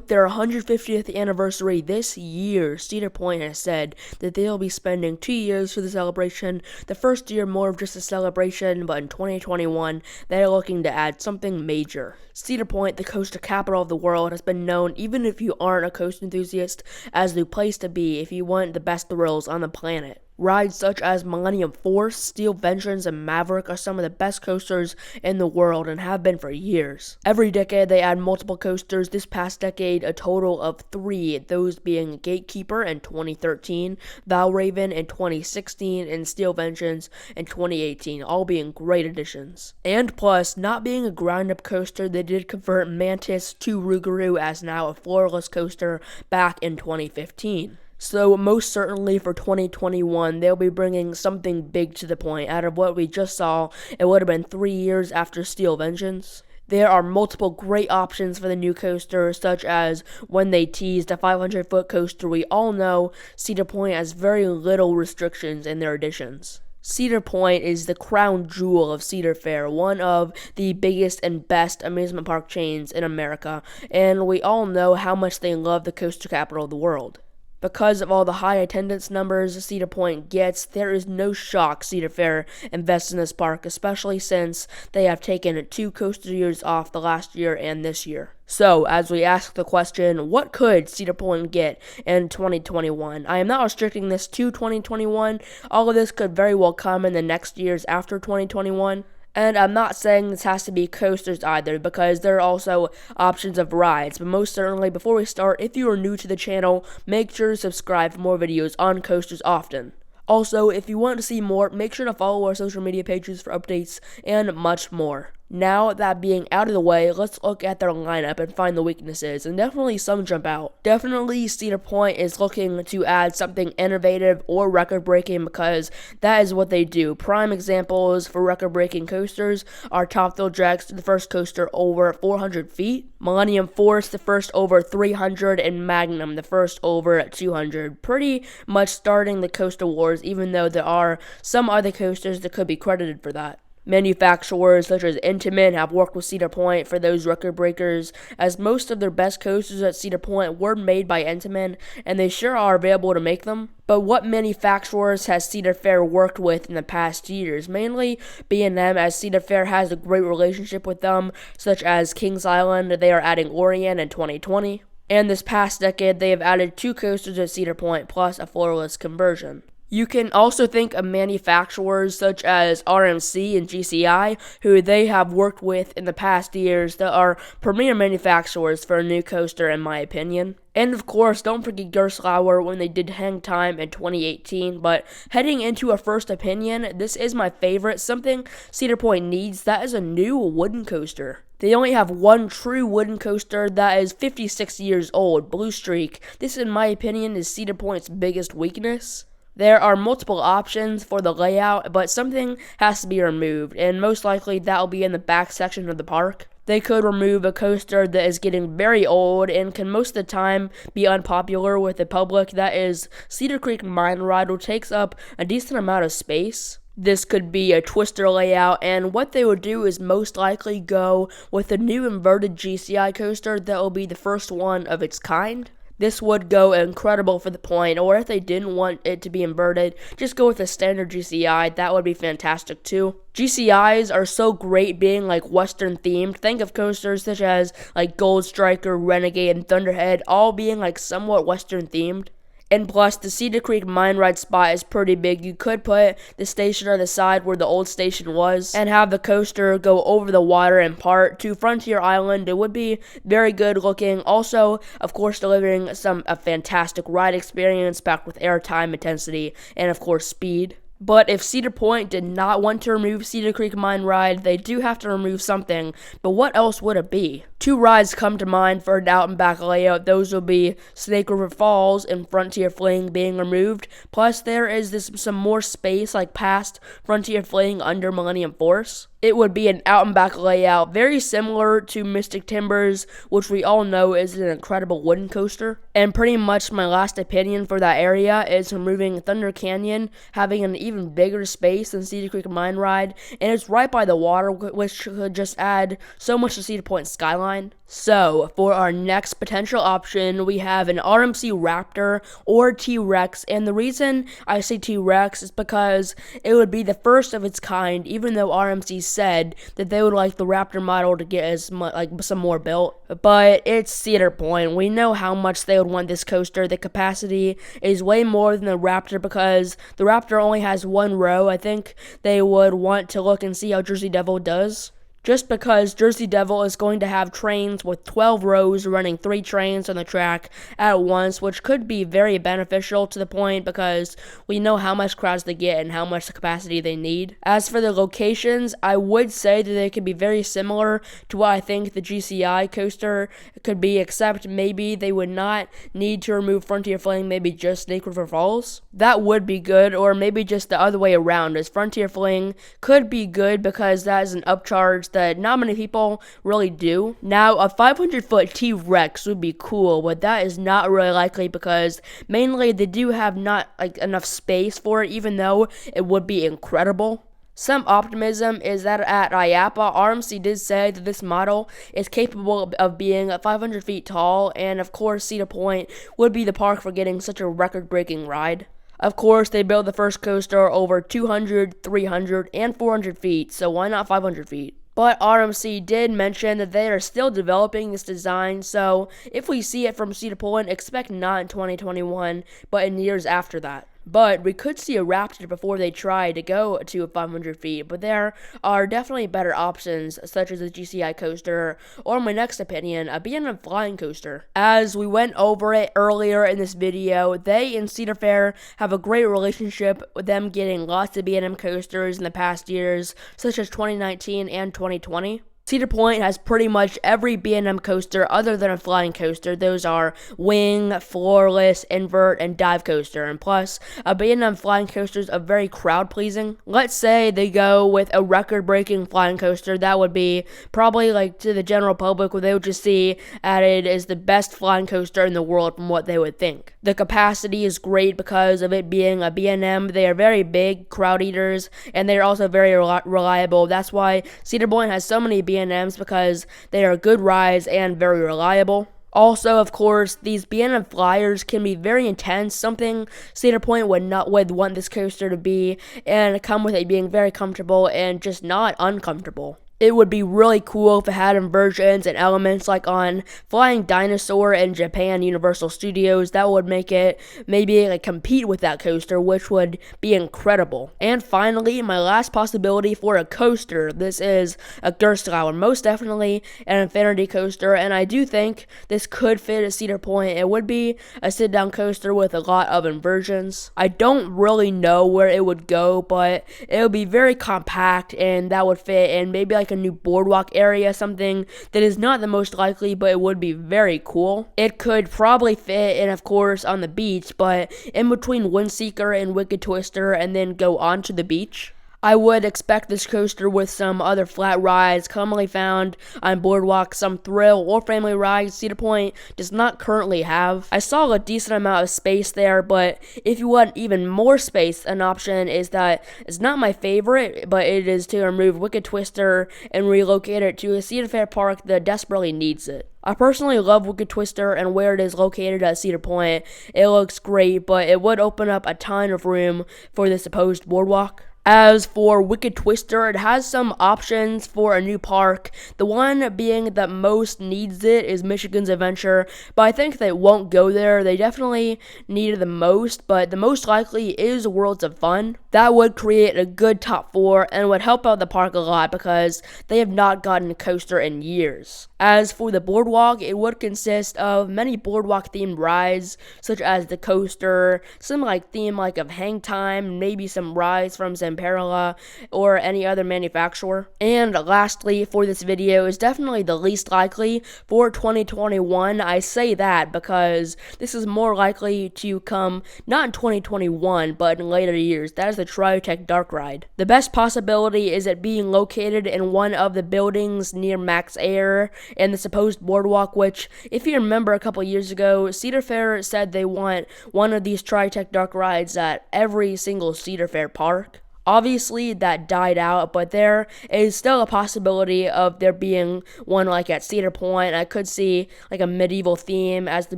with their 150th anniversary this year, Cedar Point has said that they'll be spending 2 years for the celebration. The first year more of just a celebration, but in 2021, they're looking to add something major. Cedar Point, the coaster capital of the world, has been known, even if you aren't a coaster enthusiast, as the place to be if you want the best thrills on the planet. Rides such as Millennium Force, Steel Vengeance, and Maverick are some of the best coasters in the world and have been for years. Every decade they add multiple coasters. This past decade, a total of 3, those being Gatekeeper in 2013, Valraven in 2016, and Steel Vengeance in 2018, all being great additions. And plus, not being a grind-up coaster, they did convert Mantis to Rougarou as now a floorless coaster back in 2015. So most certainly for 2021, they'll be bringing something big to the point. Out of what we just saw, it would have been 3 years after Steel Vengeance. There are multiple great options for the new coaster, such as when they teased a 500-foot coaster. We all know Cedar Point has very little restrictions in their additions. Cedar Point is the crown jewel of Cedar Fair, one of the biggest and best amusement park chains in America, and we all know how much they love the coaster capital of the world. Because of all the high attendance numbers Cedar Point gets, there is no shock Cedar Fair invests in this park, especially since they have taken 2 coaster years off the last year and this year. So, as we ask the question, what could Cedar Point get in 2021? I am not restricting this to 2021. All of this could very well come in the next years after 2021. And I'm not saying this has to be coasters either, because there are also options of rides. But most certainly, before we start, if you are new to the channel, make sure to subscribe for more videos on coasters often. Also, if you want to see more, make sure to follow our social media pages for updates and much more. Now, that being out of the way, let's look at their lineup and find the weaknesses, and definitely some jump out. Definitely, Cedar Point is looking to add something innovative or record-breaking, because that is what they do. Prime examples for record-breaking coasters are Top Thrill Drax, the first coaster over 400 feet, Millennium Force, the first over 300, and Magnum, the first over 200. Pretty much starting the coaster wars, even though there are some other coasters that could be credited for that. Manufacturers such as Intamin have worked with Cedar Point for those record breakers, as most of their best coasters at Cedar Point were made by Intamin, and they sure are available to make them. But what manufacturers has Cedar Fair worked with in the past years? Mainly B&M, as Cedar Fair has a great relationship with them, such as Kings Island. They are adding Orient in 2020. And this past decade, they have added 2 coasters at Cedar Point, plus a floorless conversion. You can also think of manufacturers such as RMC and GCI, who they have worked with in the past years, that are premier manufacturers for a new coaster, in my opinion. And of course, don't forget Gerstlauer when they did Hang Time in 2018. But heading into a first opinion, this is my favorite. Something Cedar Point needs, that is a new wooden coaster. They only have one true wooden coaster that is 56 years old, Blue Streak. This, in my opinion, is Cedar Point's biggest weakness. There are multiple options for the layout, but something has to be removed, and most likely that will be in the back section of the park. They could remove a coaster that is getting very old and can most of the time be unpopular with the public. That is Cedar Creek Mine Ride, which takes up a decent amount of space. This could be a twister layout, and what they would do is most likely go with a new inverted GCI coaster that will be the first one of its kind. This would go incredible for the point, or if they didn't want it to be inverted, just go with a standard GCI. That would be fantastic too. GCIs are so great being like Western themed. Think of coasters such as like Gold Striker, Renegade, and Thunderhead, all being like somewhat Western themed. And plus, the Cedar Creek Mine Ride spot is pretty big. You could put the station on the side where the old station was and have the coaster go over the water in part to Frontier Island. It would be very good looking. Also, of course, delivering a fantastic ride experience packed with airtime, intensity, and of course, speed. But if Cedar Point did not want to remove Cedar Creek Mine Ride, they do have to remove something. But what else would it be? 2 rides come to mind for an out and back layout. Those will be Snake River Falls and Frontier Fling being removed. Plus, there is some more space like past Frontier Fling under Millennium Force. It would be an out and back layout, very similar to Mystic Timbers, which we all know is an incredible wooden coaster. And pretty much my last opinion for that area is removing Thunder Canyon, having an even bigger space than Cedar Creek Mine Ride, and it's right by the water, which could just add so much to Cedar Point skyline. So, for our next potential option, we have an RMC Raptor or T-Rex, and the reason I say T-Rex is because it would be the first of its kind, even though RMC said that they would like the Raptor model to get some more built. But it's Cedar Point. We know how much they would want this coaster. The capacity is way more than the Raptor because the Raptor only has one row. I think they would want to look and see how Jersey Devil does. Just because Jersey Devil is going to have trains with 12 rows running 3 trains on the track at once, which could be very beneficial to the point because we know how much crowds they get and how much capacity they need. As for the locations, I would say that they could be very similar to what I think the GCI coaster could be, except maybe they would not need to remove Frontier Fling, maybe just Snake River Falls. That would be good, or maybe just the other way around, as Frontier Fling could be good because that is an upcharge that not many people really do. Now, a 500-foot T-Rex would be cool, but that is not really likely because mainly they do have not enough space for it, even though it would be incredible. Some optimism is that at IAAPA, RMC did say that this model is capable of being 500 feet tall, and of course Cedar Point would be the park for getting such a record-breaking ride. Of course, they built the first coaster over 200, 300, and 400 feet, so why not 500 feet? But RMC did mention that they are still developing this design, so if we see it from Cedar Point, expect not in 2021, but in years after that. But we could see a Raptor before they try to go to 500 feet, but there are definitely better options, such as a GCI coaster, or in my next opinion, a B&M flying coaster. As we went over it earlier in this video, they and Cedar Fair have a great relationship with them getting lots of B&M coasters in the past years, such as 2019 and 2020. Cedar Point has pretty much every B&M coaster other than a flying coaster. Those are wing, floorless, invert, and dive coaster. And plus, a B&M flying coasters are very crowd-pleasing. Let's say they go with a record-breaking flying coaster. That would be probably to the general public, where they would just see added as the best flying coaster in the world from what they would think. The capacity is great because of it being a B&M. They are very big crowd eaters, and they are also very reliable. That's why Cedar Point has so many B&Ms, because they are good rides and very reliable. Also, of course, these B&M flyers can be very intense, something Cedar Point would want this coaster to be, and come with it being very comfortable and just not uncomfortable. It would be really cool if it had inversions and elements like on Flying Dinosaur in Japan Universal Studios. That would make it maybe compete with that coaster, which would be incredible. And finally, my last possibility for a coaster. This is a Gerstlauer, most definitely an infinity coaster, and I do think this could fit at Cedar Point. It would be a sit-down coaster with a lot of inversions. I don't really know where it would go, but it would be very compact, and that would fit in maybe a new boardwalk area, something that is not the most likely, but it would be very cool. It could probably fit in, of course, on the beach, but in between Windseeker and Wicked Twister, and then go onto the beach. I would expect this coaster with some other flat rides commonly found on boardwalk, some thrill or family rides Cedar Point does not currently have. I saw a decent amount of space there, but if you want even more space, an option is that it's not my favorite, but it is to remove Wicked Twister and relocate it to a Cedar Fair park that desperately needs it. I personally love Wicked Twister and where it is located at Cedar Point. It looks great, but it would open up a ton of room for the supposed boardwalk. As for Wicked Twister, it has some options for a new park. The one being that most needs it is Michigan's Adventure, but I think they won't go there. They definitely need it the most, but the most likely is Worlds of Fun. That would create a good top 4 and would help out the park a lot because they have not gotten a coaster in years. As for the boardwalk, it would consist of many boardwalk-themed rides, such as the coaster, some theme of Hang Time, maybe some rides from Zamperla, or any other manufacturer. And lastly, for this video, is definitely the least likely for 2021. I say that because this is more likely to come not in 2021, but in later years. That is the Tryotech Dark Ride. The best possibility is it being located in one of the buildings near Max Air and the supposed boardwalk, which, if you remember a couple years ago, Cedar Fair said they want one of these Tryotech Dark Rides at every single Cedar Fair park. Obviously, that died out, but there is still a possibility of there being one like at Cedar Point. I could see like a medieval theme, as the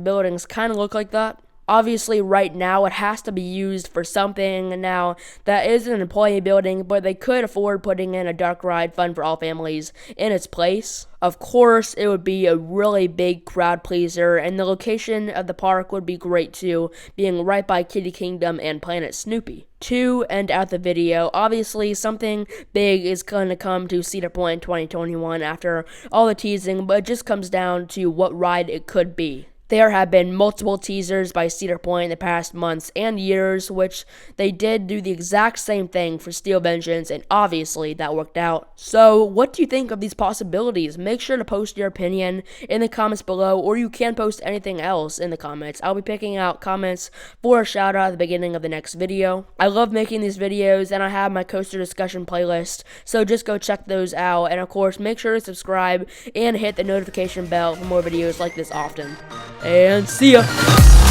buildings kind of look like that. Obviously, right now, it has to be used for something. Now, that is an employee building, but they could afford putting in a dark ride fun for all families in its place. Of course, it would be a really big crowd pleaser, and the location of the park would be great too, being right by Kitty Kingdom and Planet Snoopy. To end out the video, obviously something big is going to come to Cedar Point in 2021 after all the teasing, but it just comes down to what ride it could be. There have been multiple teasers by Cedar Point in the past months and years, which they did do the exact same thing for Steel Vengeance, and obviously that worked out. So, what do you think of these possibilities? Make sure to post your opinion in the comments below, or you can post anything else in the comments. I'll be picking out comments for a shout out at the beginning of the next video. I love making these videos, and I have my coaster discussion playlist, so just go check those out, and of course, make sure to subscribe and hit the notification bell for more videos like this often. And see ya!